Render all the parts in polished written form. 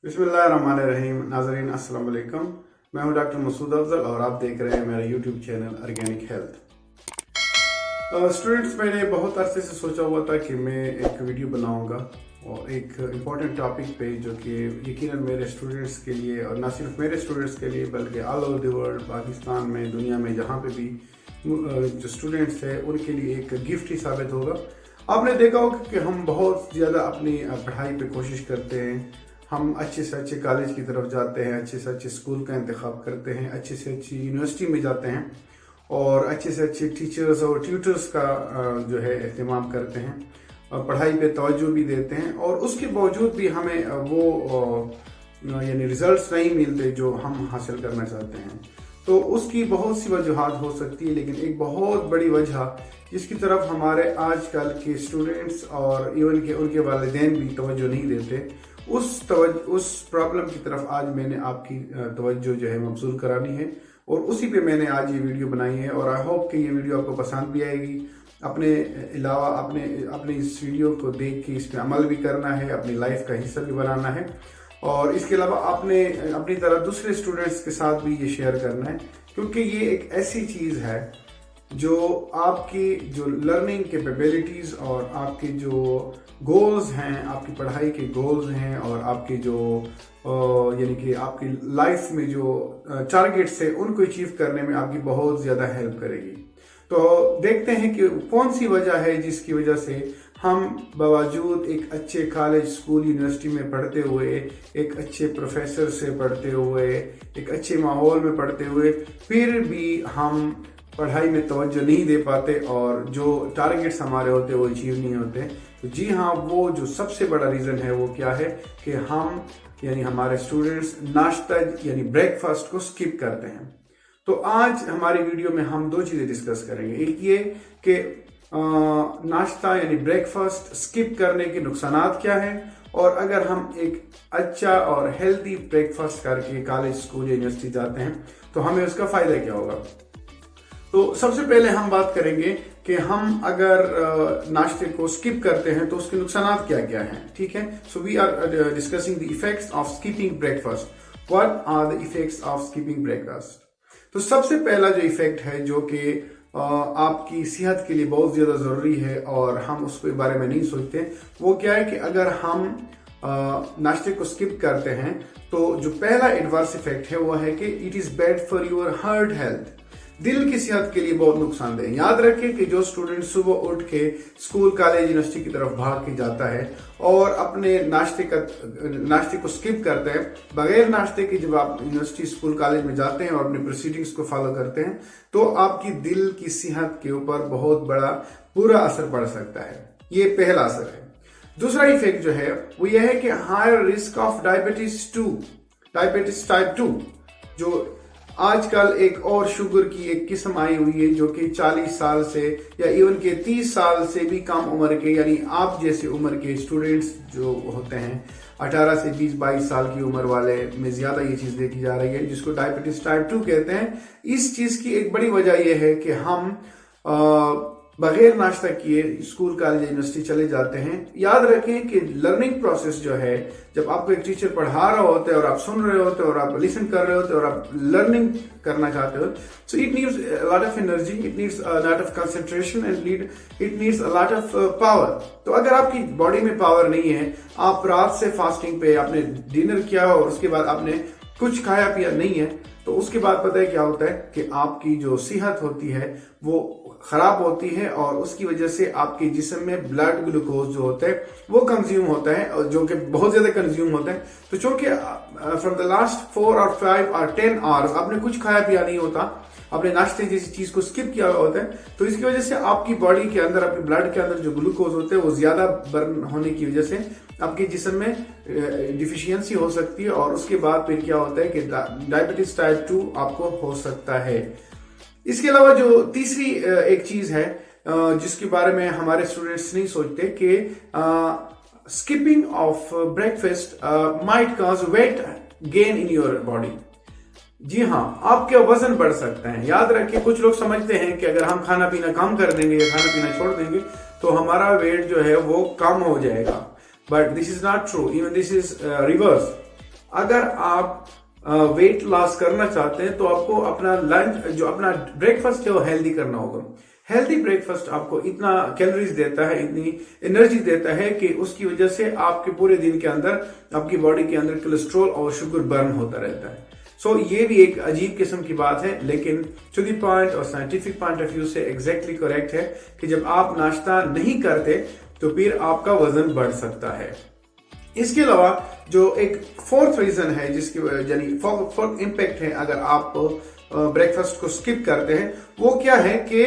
बिस्मिल्लाहिर्रहमानिर्रहीम। नाज़रीन अस्सलाम वालेकुम। मैं हूं डॉक्टर मसूद अफजल और आप देख रहे हैं मेरा YouTube channel organic health. Students, मैंने बहुत अरसे से सोचा हुआ था कि मैं एक वीडियो बनाऊंगा और एक इम्पॉर्टेंट टॉपिक पे जो कि यकीनन मेरे स्टूडेंट्स के लिए और ना सिर्फ मेरे स्टूडेंट्स के लिए बल्कि all over the world, Pakistan में, दुनिया में जहाँ पे भी जो स्टूडेंट्स हैं उनके लिए एक गिफ्ट ही साबित होगा। आपने देखा होगा कि हम बहुत ज़्यादा अपनी पढ़ाई पे कोशिश करते हैं, हम अच्छे से अच्छे कॉलेज की तरफ जाते हैं, अच्छे से अच्छे स्कूल का इंतखाब करते हैं, अच्छे से अच्छी यूनिवर्सिटी में जाते हैं और अच्छे से अच्छे टीचर्स और ट्यूटर्स का जो है एहतमाम करते हैं और पढ़ाई पे तवज्जो भी देते हैं। और उसके बावजूद भी हमें वो यानी रिजल्ट्स नहीं मिलते जो हम हासिल करना चाहते हैं। तो उसकी बहुत सी वजूहात हो सकती है, लेकिन एक बहुत बड़ी वजह जिसकी तरफ हमारे आजकल के स्टूडेंट्स और इवन के उनके वालिदैन भी तवज्जो नहीं देते, उस प्रॉब्लम की तरफ आज मैंने आपकी तवज्जो जो है मबसूल करानी है और उसी पे मैंने आज ये वीडियो बनाई है। और आई होप कि ये वीडियो आपको पसंद भी आएगी। अपने अलावा अपने इस वीडियो को देख के इस पे अमल भी करना है, अपनी लाइफ का हिस्सा भी बनाना है और इसके अलावा आपने अपनी तरह दूसरे स्टूडेंट्स के साथ भी ये शेयर करना है, क्योंकि ये एक ऐसी चीज़ है जो आपकी जो लर्निंग कैपेबिलिटीज़ और आपके जो गोल्स हैं, आपकी पढ़ाई के गोल्स हैं और आपके जो यानी कि आपकी लाइफ में जो टारगेट्स है उनको अचीव करने में आपकी बहुत ज़्यादा हेल्प करेगी। तो देखते हैं कि कौन सी वजह है जिसकी वजह से हम बावजूद एक अच्छे कॉलेज, स्कूल, यूनिवर्सिटी में पढ़ते हुए, एक अच्छे प्रोफेसर से पढ़ते हुए, एक अच्छे माहौल में पढ़ते हुए, फिर भी हम पढ़ाई में तवज्जो नहीं दे पाते और जो टारगेट्स हमारे होते हैं वो अचीव नहीं होते। तो जी हाँ, वो जो सबसे बड़ा रीज़न है वो क्या है कि हम यानी हमारे स्टूडेंट्स नाश्ता यानी ब्रेकफास्ट को स्किप करते हैं। तो आज हमारी वीडियो में हम दो चीज़ें डिस्कस करेंगे। एक ये कि नाश्ता यानी ब्रेकफास्ट स्किप करने के नुकसानात क्या हैं और अगर हम एक अच्छा और हेल्दी ब्रेकफास्ट करके कॉलेज, स्कूल या यूनिवर्सिटी जाते हैं तो हमें उसका फ़ायदा क्या होगा। तो सबसे पहले हम बात करेंगे कि हम अगर नाश्ते को स्किप करते हैं तो उसके नुकसानात क्या क्या हैं। ठीक है, so we are discussing the effects of skipping breakfast. What are the effects of skipping breakfast? तो सबसे पहला जो इफेक्ट है जो कि आपकी सेहत के लिए बहुत ज़्यादा ज़रूरी है और हम उसके बारे में नहीं सोचते, वो क्या है कि अगर हम नाश्ते को स्किप करते हैं तो जो पहला एडवर्स इफेक्ट है वो है कि it is bad for your heart health. दिल की सेहत के लिए बहुत नुकसानदेह। याद रखें कि जो स्टूडेंट सुबह उठ के स्कूल, कॉलेज, यूनिवर्सिटी की तरफ भाग के जाता है और अपने नाश्ते को स्किप करते हैं, बगैर नाश्ते के जब आप यूनिवर्सिटी, स्कूल, कॉलेज में जाते हैं और अपने प्रोसीडिंग्स को फॉलो करते हैं तो आपकी दिल की सेहत के ऊपर बहुत बड़ा बुरा असर पड़ सकता है। ये पहला असर है। दूसरा इफेक्ट जो है वो ये है कि higher risk of diabetes type 2, जो आजकल एक और शुगर की एक किस्म आई हुई है जो कि 40 साल से या इवन के 30 साल से भी कम उम्र के, यानी आप जैसे उम्र के स्टूडेंट्स जो होते हैं 18 से 20-22 साल की उम्र वाले में ज्यादा ये चीज देखी जा रही है, जिसको डायबिटीज टाइप 2 कहते हैं। इस चीज की एक बड़ी वजह यह है कि हम बगैर नाश्ता किए स्कूल, कॉलेज, यूनिवर्सिटी चले जाते हैं। याद रखें कि लर्निंग प्रोसेस जो है, जब आपको एक टीचर पढ़ा रहा होता है और आप सुन रहे होते हो और आप लिसन कर रहे होते हो और आप लर्निंग करना चाहते हो, so it needs a lot of energy, it needs a lot of concentration and it needs a lot of power. तो अगर आपकी बॉडी में पावर नहीं है, आप रात से फास्टिंग पे, आपने डिनर किया और उसके बाद आपने कुछ खाया पिया नहीं है, तो उसके बाद पता है क्या होता है कि आपकी जो सेहत होती है वो खराब होती है और उसकी वजह से आपके जिस्म में ब्लड ग्लूकोज जो होता है वो कंज्यूम होता है और जो कि बहुत ज्यादा कंज्यूम होता है। तो चूंकि फ्रॉम द लास्ट 4 और 5 और 10 आवर्स आपने कुछ खाया पिया नहीं होता, आपने नाश्ते जैसी चीज को स्किप किया होता है, तो इसकी वजह से आपकी बॉडी के अंदर, आपके ब्लड के अंदर जो ग्लूकोज होते हैं वो ज्यादा बर्न होने की वजह से आपके जिस्म में डिफिशियंसी हो सकती है और उसके बाद फिर क्या होता है कि डायबिटीज टाइप 2 आपको हो सकता है। इसके अलावा जो तीसरी एक चीज है जिसके बारे में हमारे स्टूडेंट्स नहीं सोचते कि skipping of breakfast might cause weight gain in your body. जी हाँ, आपका वजन बढ़ सकता है। याद रखिए, कुछ लोग समझते हैं कि अगर हम खाना पीना कम कर देंगे या खाना पीना छोड़ देंगे तो हमारा वेट जो है वो कम हो जाएगा, but this is not true, even this is reverse. अगर आप वेट लॉस करना चाहते हैं तो आपको अपना लंच जो अपना ब्रेकफास्ट है वो हेल्दी करना होगा। हेल्दी ब्रेकफास्ट आपको इतना कैलोरीज देता है, इतनी एनर्जी देता है कि उसकी वजह से आपके पूरे दिन के अंदर आपकी बॉडी के अंदर कोलेस्ट्रॉल और शुगर बर्न होता रहता है। सो ये भी एक अजीब किस्म की बात है, लेकिन टू द पॉइंट और साइंटिफिक पॉइंट ऑफ व्यू से एग्जैक्टली करेक्ट है कि जब आप नाश्ता नहीं करते तो फिर आपका वजन बढ़ सकता है। इसके अलावा जो एक फोर्थ रीजन है जिसकी यानी फोर्थ इम्पैक्ट है अगर आप ब्रेकफास्ट को स्किप करते हैं, वो क्या है कि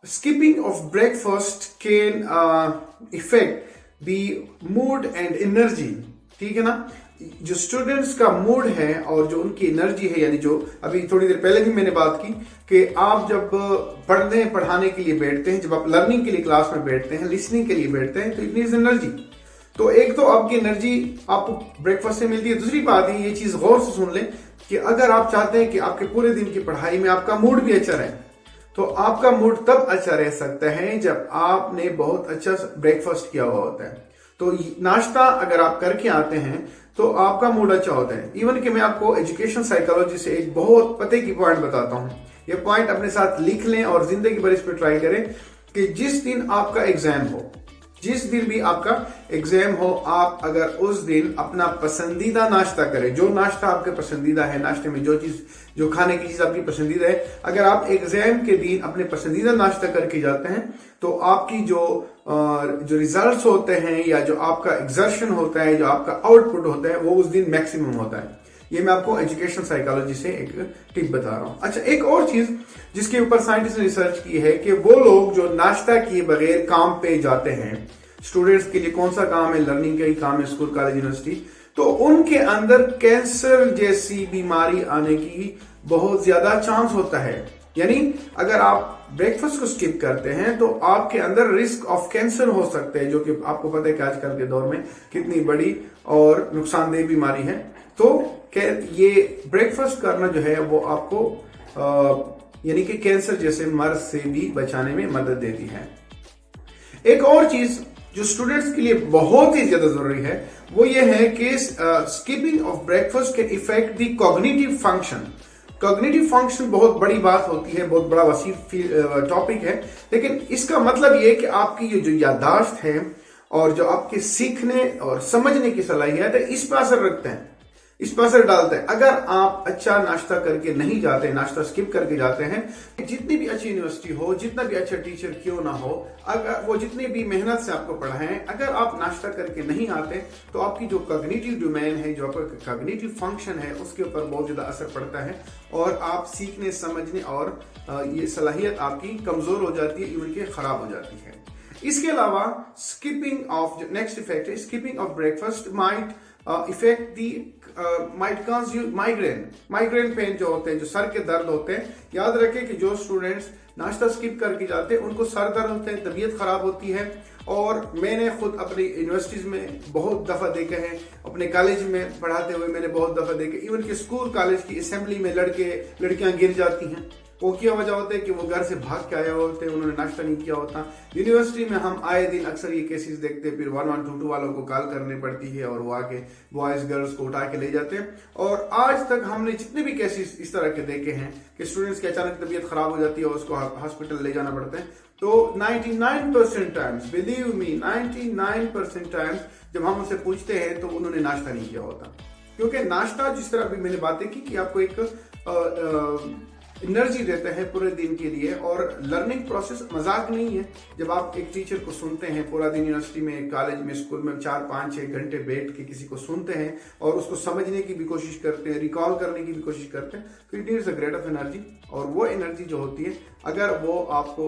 skipping of breakfast can effect the mood and energy. ठीक है ना, जो स्टूडेंट्स का मूड है और जो उनकी एनर्जी है, यानी जो अभी थोड़ी देर पहले भी मैंने बात की कि आप जब पढ़ाने के लिए बैठते हैं, जब आप लर्निंग के लिए क्लास में बैठते हैं, लिसनिंग के लिए बैठते हैं, तो इट नीड्स एनर्जी। तो एक तो आपकी एनर्जी आपको ब्रेकफास्ट से मिलती है। दूसरी बात है, ये चीज गौर से सुन लें कि अगर आप चाहते हैं कि आपके पूरे दिन की पढ़ाई में आपका मूड भी अच्छा रहे, तो आपका मूड तब अच्छा रह सकता है जब आपने बहुत अच्छा ब्रेकफास्ट किया हुआ होता है। तो नाश्ता अगर आप करके आते हैं तो आपका मूड अच्छा होता है। इवन कि मैं आपको एजुकेशन साइकोलॉजी से एक बहुत पते की पॉइंट बताता हूं। ये पॉइंट अपने साथ लिख लें और जिंदगी भर इस पर ट्राई करें कि जिस दिन आपका एग्जाम हो, जिस दिन भी आपका एग्जाम हो, आप अगर उस दिन अपना पसंदीदा नाश्ता करें, जो नाश्ता आपके पसंदीदा है, नाश्ते में जो खाने की चीज आपकी पसंदीदा है, अगर आप एग्जाम के दिन अपने पसंदीदा नाश्ता करके जाते हैं तो आपकी जो रिजल्ट्स होते हैं या जो आपका एग्जर्शन होता है, जो आपका आउटपुट होता है, वो उस दिन मैक्सिमम होता है। ये मैं आपको एजुकेशन साइकोलॉजी से एक टिप बता रहा हूं। अच्छा, एक और चीज जिसके ऊपर साइंटिस्ट ने रिसर्च की है कि वो लोग जो नाश्ता किए बगैर काम पे जाते हैं, स्टूडेंट्स के लिए कौन सा काम है, लर्निंग का ही काम है, स्कूल कॉलेज यूनिवर्सिटी, तो उनके अंदर कैंसर जैसी बीमारी आने की बहुत ज्यादा चांस होता है। यानी अगर आप ब्रेकफास्ट को स्किप करते हैं तो आपके अंदर रिस्क ऑफ कैंसर हो सकते हैं, जो कि आपको पता है कि आजकल के दौर में कितनी बड़ी और नुकसानदेह बीमारी है। तो ये ब्रेकफास्ट करना जो है वो आपको यानी कि कैंसर जैसे मर्ज से भी बचाने में मदद देती है। एक और चीज जो स्टूडेंट्स के लिए बहुत ही ज्यादा जरूरी है वो ये है कि skipping of breakfast can effect the cognitive function. Cognitive function बहुत बड़ी बात होती है, बहुत बड़ा वसी टॉपिक है, लेकिन इसका मतलब ये कि आपकी जो याददाश्त है और जो आपके सीखने और समझने की सलाहियत है, इस पर असर रखते हैं, इस पर असर डालता है। अगर आप अच्छा नाश्ता करके नहीं जाते, नाश्ता स्किप करके जाते हैं, जितनी भी अच्छी यूनिवर्सिटी हो, जितना भी अच्छा टीचर क्यों ना हो, अगर वो जितनी भी मेहनत से आपको पढ़ाएं, अगर आप नाश्ता करके नहीं आते तो आपकी जो कॉग्निटिव डोमेन है, जो आपका कॉग्निटिव फंक्शन है, उसके ऊपर बहुत ज्यादा असर पड़ता है और आप सीखने समझने और ये सलाहियत आपकी कमजोर हो जाती है, इवन के खराब हो जाती है। इसके अलावा स्किपिंग ऑफ नेक्स्ट इफेक्ट है skipping of breakfast might effect the might cause you migraine pain जो होते हैं, जो सर के दर्द होते हैं। याद रखें कि जो स्टूडेंट्स नाश्ता स्किप करके जाते हैं उनको सर दर्द होते हैं, तबीयत खराब होती है। और मैंने खुद अपनी यूनिवर्सिटीज में बहुत दफा देखे हैं, अपने कॉलेज में पढ़ाते हुए मैंने बहुत दफा देखे, इवन कि स्कूल कॉलेज की असेंबली में लड़कियां गिर जाती हैं। वो क्या वजह होता है कि वो घर से भाग के आए होते हैं, उन्होंने नाश्ता नहीं किया होता। यूनिवर्सिटी में हम आए दिन अक्सर ये केसेस देखते हैं, फिर 1122 वालों को कॉल करनी पड़ती है और वो आके बॉयज गर्ल्स को उठा के ले जाते हैं। और आज तक हमने जितने भी केसेस इस तरह के देखे हैं कि स्टूडेंट्स की अचानक तबीयत खराब हो जाती है और उसको हॉस्पिटल ले जाना पड़ता है, तो 99% टाइम्स, बिलीव मी 99% टाइम्स जब हम उनसे पूछते हैं तो उन्होंने नाश्ता नहीं किया होता। क्योंकि नाश्ता, जिस तरह अभी मैंने बातें की कि आपको एक एनर्जी देता है पूरे दिन के लिए, और लर्निंग प्रोसेस मजाक नहीं है। जब आप एक टीचर को सुनते हैं पूरा दिन, यूनिवर्सिटी में, कॉलेज में, स्कूल में 4, 5, 6 घंटे बैठ के किसी को सुनते हैं और उसको समझने की भी कोशिश करते हैं, रिकॉल करने की भी कोशिश करते हैं, तो it needs a great of energy. और वो एनर्जी जो होती है, अगर वो आपको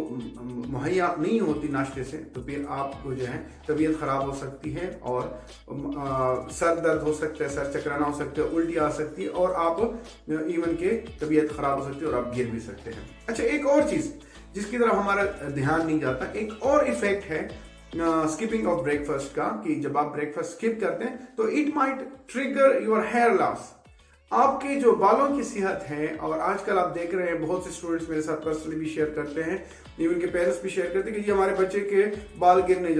मुहैया नहीं होती नाश्ते से, तो फिर आपको जो है तबीयत खराब हो सकती है और सर दर्द हो सकता है, सर चकराना हो सकता है, उल्टी आ सकती है और आप इवन के तबीयत खराब हो सकती है और आप गिर भी सकते हैं। अच्छा, एक और चीज जिसकी तरफ हमारा ध्यान नहीं जाता, एक और इफेक्ट है स्किपिंग ऑफ ब्रेकफास्ट का, कि जब आप ब्रेकफास्ट स्किप करते हैं तो it might trigger your hair loss. आपके जो बालों की सेहत है, और आजकल आप देख रहे हैं बहुत से स्टूडेंट्स मेरे साथ पर्सनली भी शेयर करते हैं, इवन के पेरेंट्स भी शेयर करते हैं कि जी हमारे बच्चे के बाल गिरने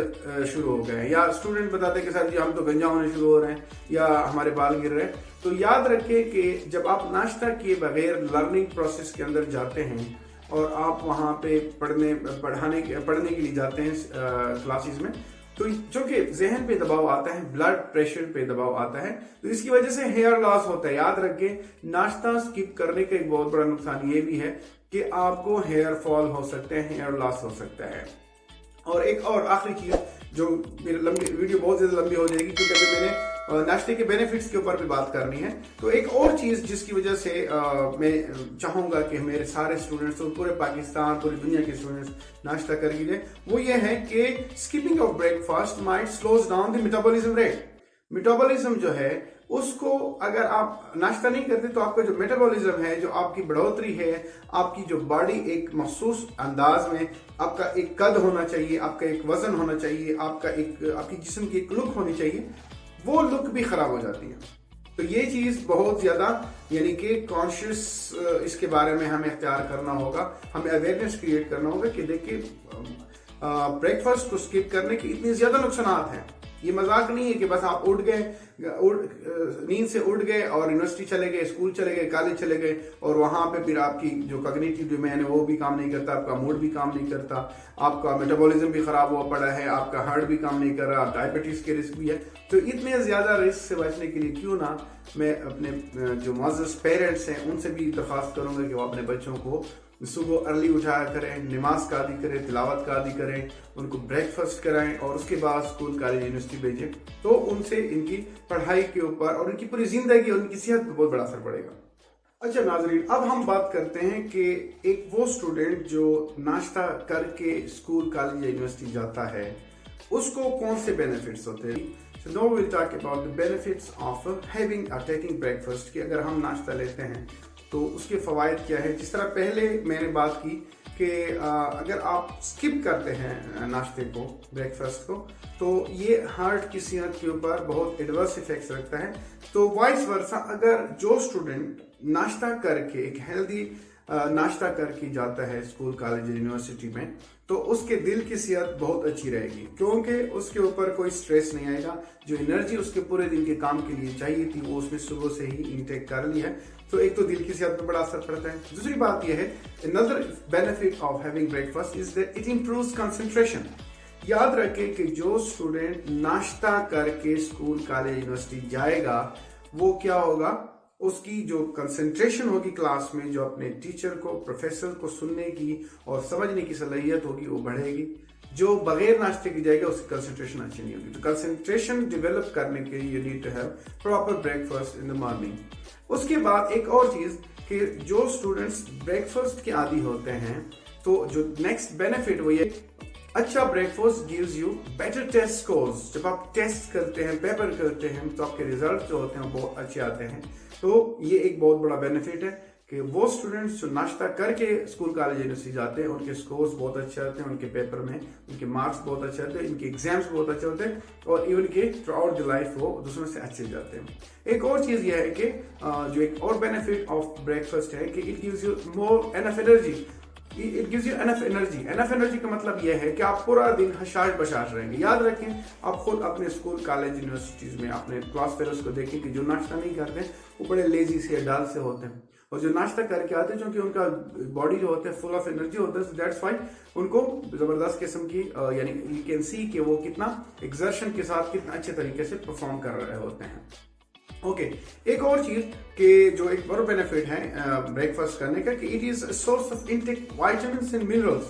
शुरू हो गए हैं, या स्टूडेंट बताते हैं कि सर जी हम तो गंजा होने शुरू हो रहे हैं या हमारे बाल गिर रहे हैं। तो याद रखें कि जब आप नाश्ता किए बगैर लर्निंग प्रोसेस के अंदर जाते हैं और आप वहाँ पे पढ़ने के लिए जाते हैं क्लासेस में, तो चूंकि जहन पे दबाव आता है, ब्लड प्रेशर पे दबाव आता है, तो इसकी वजह से हेयर लॉस होता है। याद रखें नाश्ता स्किप करने का एक बहुत बड़ा नुकसान ये भी है कि आपको हेयर फॉल हो सकते हैं, हेयर लॉस हो सकता है। और एक और आखिरी चीज, जो मेरी वीडियो बहुत ज्यादा लंबी हो जाएगी क्योंकि अभी मैंने नाश्ते के बेनिफिट्स के ऊपर भी बात करनी है। तो एक और चीज जिसकी वजह से मैं चाहूंगा कि मेरे सारे स्टूडेंट्स और पूरे पाकिस्तान, पूरी दुनिया के स्टूडेंट्स नाश्ता कर लीजिए, वो ये है कि skipping of breakfast might slows down the metabolism rate. Metabolism जो है उसको अगर आप नाश्ता नहीं करते तो आपका जो मेटाबॉलिज्म है, जो आपकी बढ़ोतरी है, आपकी जो बॉडी एक मखसूस अंदाज में, आपका एक कद होना चाहिए, आपका एक वजन होना चाहिए, आपकी जिस्म की एक लुक होनी चाहिए, वो लुक भी खराब हो जाती है। तो ये चीज बहुत ज्यादा यानी कि कॉन्शियस इसके बारे में हमें इख्तियार करना होगा, हमें अवेयरनेस क्रिएट करना होगा कि देखिए ब्रेकफास्ट को स्किप करने के इतने ज्यादा नुकसान हैं। ये मजाक नहीं है कि बस आप नींद से उठ गए और यूनिवर्सिटी चले गए, स्कूल चले गए, कॉलेज चले गए और वहां पे फिर आपकी जो कॉग्निटिव डोमेन है वो भी काम नहीं करता, आपका मूड भी काम नहीं करता, आपका मेटाबॉलिज्म भी खराब हुआ पड़ा है, आपका हार्ट भी काम नहीं कर रहा, डायबिटीज के रिस्क भी है। तो इतने ज्यादा रिस्क से बचने के लिए क्यों ना मैं अपने जो मुअज़्ज़ज़ पेरेंट्स हैं उनसे भी दरख्वास्त करूंगा कि वो अपने बच्चों को सुबह अर्ली उठाया करें, नमाज का आदि करें, तिलावत का आदि करें, उनको ब्रेकफास्ट कराएं और उसके बाद स्कूल, कॉलेज, यूनिवर्सिटी भेजें। तो उनसे इनकी पढ़ाई के ऊपर और उनकी पूरी जिंदगी और उनकी सेहत पर बहुत बड़ा असर पड़ेगा। अच्छा नाज़रीन, अब हम बात करते हैं कि एक वो स्टूडेंट जो नाश्ता करके स्कूल, कॉलेज या यूनिवर्सिटी जाता है उसको कौन से बेनिफिट्स होते हैं। So now we'll talk about the benefits of taking breakfast, कि अगर हम नाश्ता लेते हैं तो उसके फ़वाइद क्या है। जिस तरह पहले मैंने बात की कि अगर आप स्किप करते हैं नाश्ते को, ब्रेकफास्ट को, तो ये हार्ट की सेहत के ऊपर बहुत एडवर्स इफेक्ट्स रखता है। तो वाइस वर्सा अगर जो स्टूडेंट नाश्ता करके एक हेल्दी नाश्ता करके जाता है स्कूल, कॉलेज, यूनिवर्सिटी में, तो उसके दिल की सेहत बहुत अच्छी रहेगी क्योंकि उसके ऊपर कोई स्ट्रेस नहीं आएगा। जो एनर्जी उसके पूरे दिन के काम के लिए चाहिए थी वो उसने सुबह से ही इंटेक कर ली है। तो एक तो दिल की सेहत पर बड़ा असर पड़ता है। दूसरी बात यह है, another benefit of having breakfast is that it improves concentration। याद रखें कि जो स्टूडेंट नाश्ता करके स्कूल, कॉलेज, यूनिवर्सिटी जाएगा वो क्या होगा, उसकी जो कंसंट्रेशन होगी क्लास में, जो अपने टीचर को, प्रोफेसर को सुनने की और समझने की सलाहियत होगी वो बढ़ेगी। जो बगैर नाश्ते की जाएगा उसकी कंसंट्रेशन अच्छी नहीं होगी। तो कंसंट्रेशन डेवलप करने के लिए you need to have proper breakfast in the morning. उसके बाद एक और चीज कि जो स्टूडेंट्स ब्रेकफास्ट के आदी होते हैं तो जो नेक्स्ट बेनिफिट वो ये, अच्छा breakfast gives you better test scores. जब आप टेस्ट करते हैं, पेपर करते हैं, तो आपके रिजल्ट जो होते हैं वो बहुत अच्छे आते हैं। तो ये एक बहुत बड़ा बेनिफिट है कि वो स्टूडेंट्स जो नाश्ता करके स्कूल, कॉलेज, यूनिवर्सिटी जाते हैं उनके स्कोर्स बहुत अच्छे आते हैं, उनके पेपर में उनके मार्क्स बहुत अच्छे आते हैं, इनके एग्जाम्स बहुत अच्छे होते हैं और इवन के थ्रू आउट द लाइफ वो दूसरों से अच्छे जाते हैं। एक और चीज ये है कि जो एक और बेनिफिट ऑफ ब्रेकफास्ट है कि it gives you more enough energy. It gives you enough energy. Enough energy का मतलब यह है कि आप पूरा दिन हशाश बशाश रहेंगे। याद रखें, आप खुद अपने स्कूल, कॉलेज, यूनिवर्सिटीज में अपने क्लास फेलोज को देखें कि जो नाश्ता नहीं करते वो बड़े लेजी से, डल से होते हैं, और जो नाश्ता करके आते हैं क्योंकि उनका बॉडी जो होता है फुल ऑफ एनर्जी होता है, सो दैट्स व्हाई उनको जबरदस्त किस्म की यानी यू कैन सी कि वो कितना एक्सर्शन के साथ कितना अच्छे तरीके से परफॉर्म कर रहे होते हैं। ओके, एक और चीज कि जो एक बड़ा बेनिफिट है ब्रेकफास्ट करने का कि it is source of intake vitamins and minerals.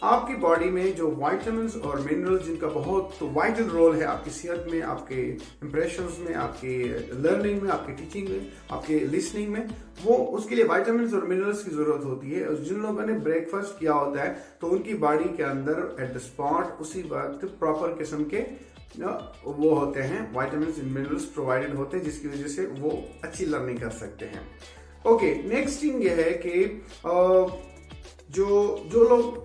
आपकी बॉडी में जो विटामिन्स और मिनरल्स जिनका बहुत वाइटल रोल है आपकी सेहत में, आपके इंप्रेशंस में, आपके लर्निंग में, आपके टीचिंग में, आपके लिसनिंग में, वो उसके लिए विटामिन्स और मिनरल्स की जरूरत होती है। और जिन लोगों ने ब्रेकफास्ट किया होता है तो उनकी बॉडी के अंदर एट द स्पॉट उसी वक्त प्रॉपर किस्म के वो होते हैं, विटामिन्स एंड मिनरल्स प्रोवाइडेड होते हैं, जिसकी वजह से वो अच्छी लर्निंग कर सकते हैं। ओके, नेक्स्ट थिंग ये है कि जो लोग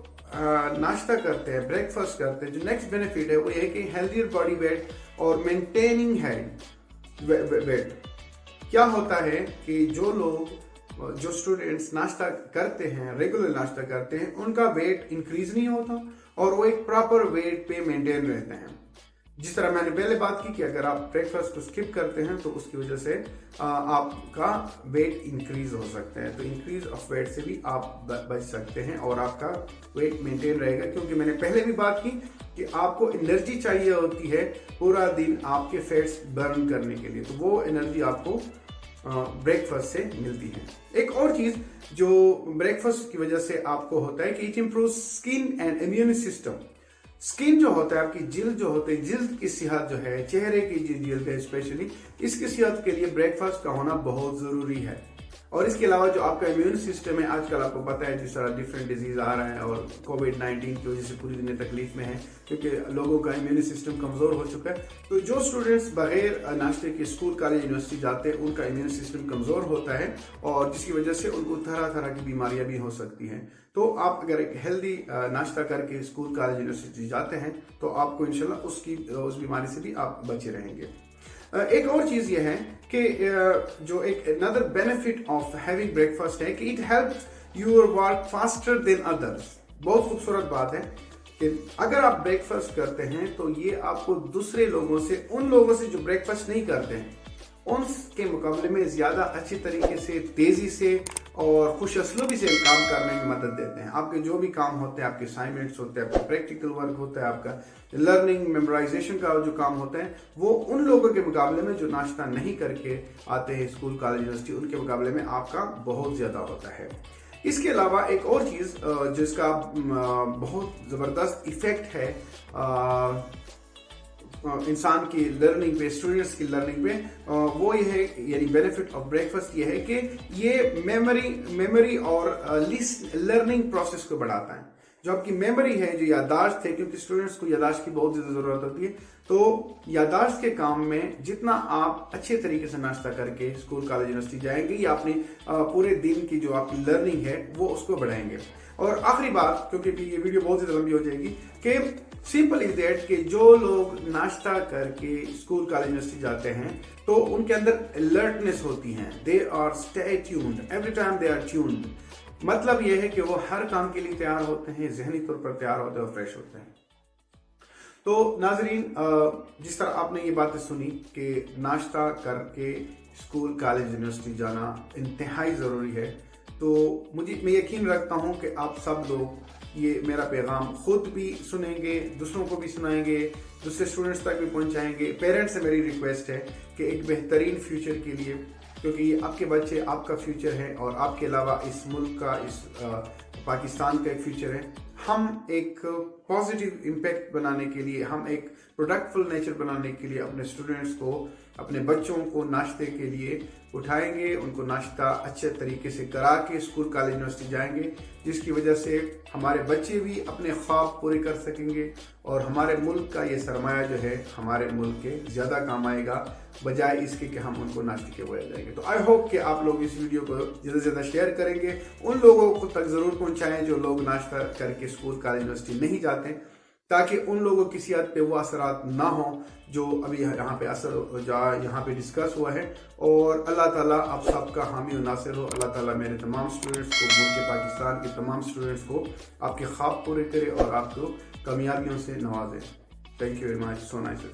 नाश्ता करते हैं, ब्रेकफास्ट करते हैं, जो नेक्स्ट बेनिफिट है वो ये है कि हेल्दियर बॉडी वेट और मेंटेनिंग हेड वेट। क्या होता है कि जो लोग जो स्टूडेंट्स नाश्ता करते हैं, रेगुलर नाश्ता करते हैं, उनका वेट इंक्रीज नहीं होता और वो एक प्रॉपर वेट पे मेंटेन रहते हैं। जिस तरह मैंने पहले बात की कि अगर आप ब्रेकफास्ट को स्किप करते हैं तो उसकी वजह से आपका वेट इंक्रीज हो सकता है। तो इंक्रीज ऑफ वेट से भी आप बच सकते हैं और आपका वेट मेंटेन रहेगा, क्योंकि मैंने पहले भी बात की कि आपको एनर्जी चाहिए होती है पूरा दिन आपके फैट्स बर्न करने के लिए, तो वो एनर्जी आपको ब्रेकफास्ट से मिलती है। एक और चीज जो ब्रेकफास्ट की वजह से आपको होता है कि it improves skin and immune system. Skin जो होता है, आपकी जिल्द जो होती है, जिल्द की सेहत जो है, चेहरे की जो जिल्द है स्पेशली, इसकी सेहत के लिए ब्रेकफास्ट का होना बहुत जरूरी है। और इसके अलावा जो आपका इम्यून सिस्टम है, आजकल आपको पता है जिस तरह डिफरेंट डिजीज आ रहा है और कोविड-19 की वजह से पूरी दुनिया तकलीफ में है, क्योंकि लोगों का इम्यून सिस्टम कमजोर हो चुका है। तो जो स्टूडेंट्स बगैर नाश्ते के स्कूल, कॉलेज, यूनिवर्सिटी जाते हैं, उनका इम्यून सिस्टम कमजोर होता है और जिसकी वजह से उनको तरह तरह की बीमारियां भी हो सकती हैं। तो आप अगर एक हेल्दी नाश्ता करके स्कूल, कॉलेज, यूनिवर्सिटी जाते हैं तो आपको इंशाल्लाह उस बीमारी से भी आप बचे रहेंगे। एक और चीज ये है कि जो एक another benefit of having breakfast है कि it helps your work faster than others. बहुत खूबसूरत बात है कि अगर आप ब्रेकफास्ट करते हैं तो ये आपको दूसरे लोगों से, उन लोगों से जो ब्रेकफास्ट नहीं करते हैं, उनके मुकाबले में ज्यादा अच्छी तरीके से, तेजी से और खुश असलूबी से काम करने में मदद देते हैं। आपके जो भी काम होते हैं, आपके असाइनमेंट्स होते हैं, आपका प्रैक्टिकल वर्क होता है, आपका लर्निंग मेमोराइजेशन का जो काम होता है, वो उन लोगों के मुकाबले में जो नाश्ता नहीं करके आते हैं स्कूल, कॉलेज, यूनिवर्सिटी, उनके मुकाबले में आपका बहुत ज्यादा होता है। इसके अलावा एक और चीज जिसका बहुत जबरदस्त इफेक्ट है इंसान की लर्निंग पे, स्टूडेंट्स की लर्निंग पे, वो ये है, यानी बेनिफिट ऑफ ब्रेकफास्ट ये है कि ये मेमोरी और लर्निंग प्रोसेस को बढ़ाता है। जो आपकी मेमोरी है, जो याददाश्त है, क्योंकि स्टूडेंट्स को याददाश्त की बहुत ज्यादा जरूरत होती है, तो याददाश्त के काम में जितना आप अच्छे तरीके से नाश्ता करके स्कूल, कॉलेज, यूनिवर्सिटी जाएंगे या अपनी पूरे दिन की जो आपकी लर्निंग है वो उसको बढ़ाएंगे। और आखिरी बात, क्योंकि ये वीडियो बहुत ज्यादा लंबी हो जाएगी, कि सिंपल इज दैट कि जो लोग नाश्ता करके स्कूल, कॉलेज, यूनिवर्सिटी जाते हैं तो उनके अंदर अलर्टनेस होती है, they are stay tuned, every time they are tuned. मतलब यह है कि वो हर काम के लिए तैयार होते हैं, जहनी तौर पर तैयार होते हैं और फ्रेश होते हैं। तो नाजरीन, जिस तरह आपने ये बातें सुनी कि नाश्ता करके स्कूल, कॉलेज, यूनिवर्सिटी जाना इंतहाई ज़रूरी है, तो मैं यकीन रखता हूँ कि आप सब लोग ये मेरा पैगाम खुद भी सुनेंगे, दूसरों को भी सुनाएंगे, दूसरे स्टूडेंट्स तक भी पहुँचाएंगे। पेरेंट्स से मेरी रिक्वेस्ट है कि एक बेहतरीन फ्यूचर के लिए, क्योंकि ये आपके बच्चे आपका फ्यूचर है और आपके अलावा इस मुल्क का, इस पाकिस्तान का एक फ्यूचर है, हम एक पॉजिटिव इम्पैक्ट बनाने के लिए, हम एक प्रोडक्टफुल नेचर बनाने के लिए अपने स्टूडेंट्स को, अपने बच्चों को नाश्ते के लिए उठाएंगे, उनको नाश्ता अच्छे तरीके से करा के स्कूल, कॉलेज, यूनिवर्सिटी जाएंगे, जिसकी वजह से हमारे बच्चे भी अपने ख्वाब पूरे कर सकेंगे और हमारे मुल्क का ये सरमाया जो है हमारे मुल्क के ज़्यादा काम आएगा, बजाय इसके कि हम उनको नाश्ते के बजाय जाएंगे। तो आई होप कि आप लोग इस वीडियो को ज़्यादा से ज़्यादा शेयर करेंगे, उन लोगों को तक ज़रूर पहुँचाएँ जो लोग नाश्ता करके स्कूल, कॉलेज, यूनिवर्सिटी नहीं जाते, ताकि उन लोगों की सेहत पे वो असरात ना हो जो अभी यहाँ पे यहाँ पे डिस्कस हुआ है। और अल्लाह ताला आप सबका हामी और नासिर हो। अल्लाह ताला मेरे तमाम स्टूडेंट्स को, मुल्क के पाकिस्तान के तमाम स्टूडेंट्स को आपके ख्वाब पूरे करे और आपको कामयाबियों से नवाजे। Thank you very much, so nice.